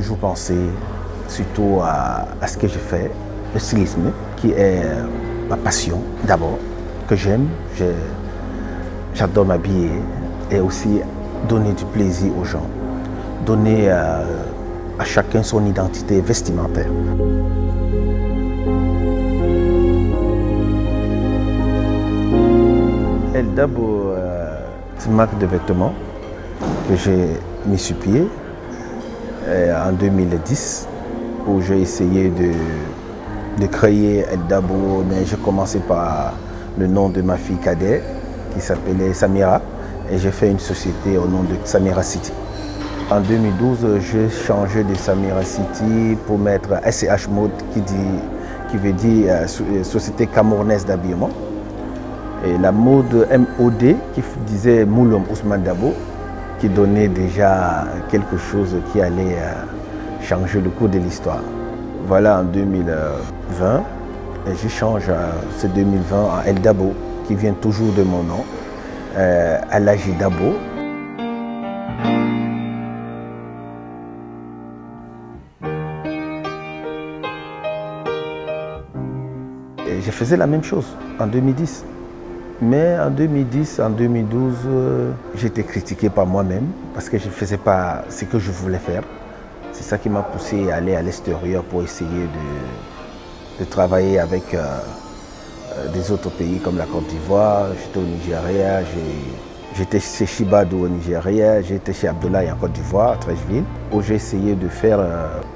toujours pensé surtout à ce que je fais, le stylisme, qui est ma passion d'abord, que j'aime. J'adore m'habiller et aussi donner du plaisir aux gens, donner à chacun son identité vestimentaire. El Dabo, c'est une marque de vêtements que j'ai mis sur pied en 2010, où j'ai essayé de créer El Dabo, mais j'ai commencé par le nom de ma fille cadet qui s'appelait Samira, et j'ai fait une société au nom de Samira City. En 2012, j'ai changé de Samira City pour mettre SCH Mode, qui veut dire Société Camerounaise d'habillement. Et la mode MOD qui disait Mouloum Ousmane Dabo, qui donnait déjà quelque chose qui allait changer le cours de l'histoire. Voilà, en 2020, et je change ce 2020 en El Dabo, qui vient toujours de mon nom, Alaji Dabo. Et je faisais la même chose en 2010. Mais en 2010, en 2012, j'étais critiqué par moi-même parce que je ne faisais pas ce que je voulais faire. C'est ça qui m'a poussé à aller à l'extérieur pour essayer de travailler avec des autres pays comme la Côte d'Ivoire. J'étais au Nigeria, j'étais chez Shibado au Nigeria, j'étais chez Abdoulaye en Côte d'Ivoire, à Treichville, où j'ai essayé de faire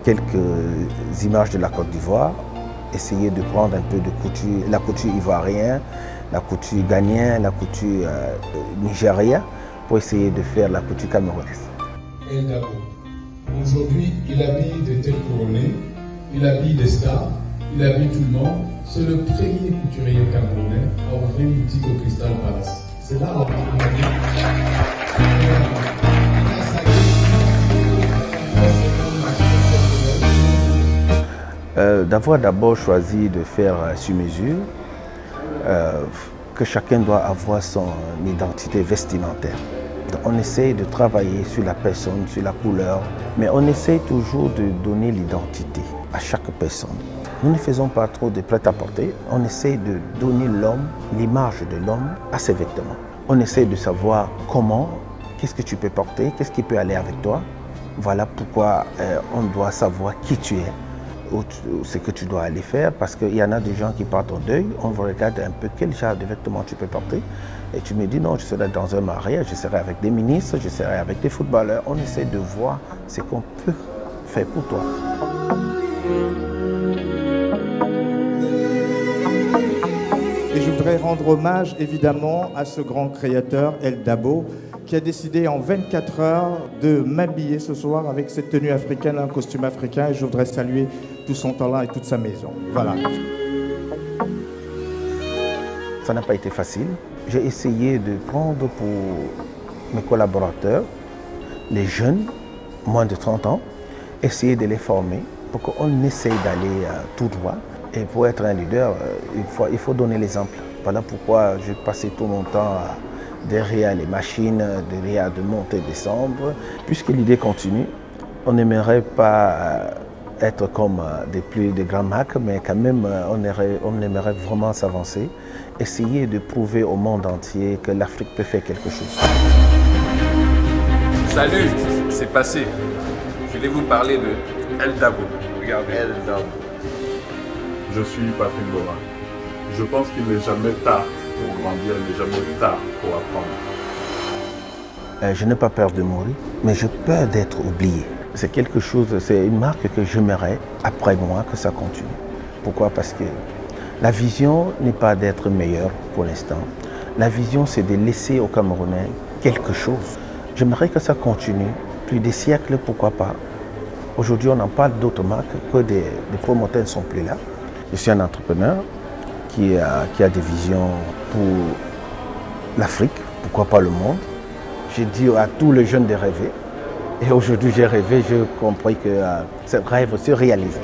quelques images de la Côte d'Ivoire, essayer de prendre un peu de couture, la couture ivoirienne, la couture ghanéenne, la couture nigérienne, pour essayer de faire la couture camerounaise. El Dabo, aujourd'hui, il habille des têtes couronnées, il habille des stars, il habille tout le monde. C'est le premier couturier camerounais à ouvrir une boutique au Crystal Palace. C'est là d'avoir d'abord choisi de faire sur mesure, que chacun doit avoir son identité vestimentaire. Donc on essaye de travailler sur la personne, sur la couleur, mais on essaye toujours de donner l'identité à chaque personne. Nous ne faisons pas trop de prêt-à-porter, on essaye de donner l'homme, l'image de l'homme à ses vêtements. On essaye de savoir comment, qu'est-ce que tu peux porter, qu'est-ce qui peut aller avec toi. Voilà pourquoi on doit savoir qui tu es, ou ce que tu dois aller faire, parce qu'il y en a des gens qui partent au deuil, on regarde un peu quel genre de vêtements tu peux porter, et tu me dis non, je serai dans un mariage, je serai avec des ministres, je serai avec des footballeurs. On essaie de voir ce qu'on peut faire pour toi. Et je voudrais rendre hommage évidemment à ce grand créateur, El Dabo, qui a décidé en 24 heures de m'habiller ce soir avec cette tenue africaine, un costume africain, et je voudrais saluer tout son talent et toute sa maison. Voilà. Ça n'a pas été facile. J'ai essayé de prendre pour mes collaborateurs, les jeunes, moins de 30 ans, essayer de les former pour qu'on essaye d'aller tout droit. Et pour être un leader, il faut donner l'exemple. Voilà pourquoi j'ai passé tout mon temps derrière les machines, derrière de monter et descendre. Puisque l'idée continue, on n'aimerait pas être comme des grands marques, mais quand même on aimerait vraiment s'avancer, essayer de prouver au monde entier que l'Afrique peut faire quelque chose. Salut, c'est passé. Je vais vous parler de El Dabo. Regardez. El Dabo. Je suis Patrick Bora. Je pense qu'il n'est jamais tard pour grandir, il n'est jamais tard pour apprendre. Je n'ai pas peur de mourir, mais j'ai peur d'être oublié. C'est quelque chose, c'est une marque que j'aimerais, après moi, que ça continue. Pourquoi? Parce que la vision n'est pas d'être meilleur pour l'instant. La vision, c'est de laisser aux Camerounais quelque chose. J'aimerais que ça continue, plus des siècles, pourquoi pas. Aujourd'hui, on n'en parle d'autres marques que des promoteurs ne sont plus là. Je suis un entrepreneur qui a des visions pour l'Afrique, pourquoi pas le monde. J'ai dit à tous les jeunes de rêver. Et aujourd'hui, j'ai rêvé, j'ai compris que ce rêve se réalise.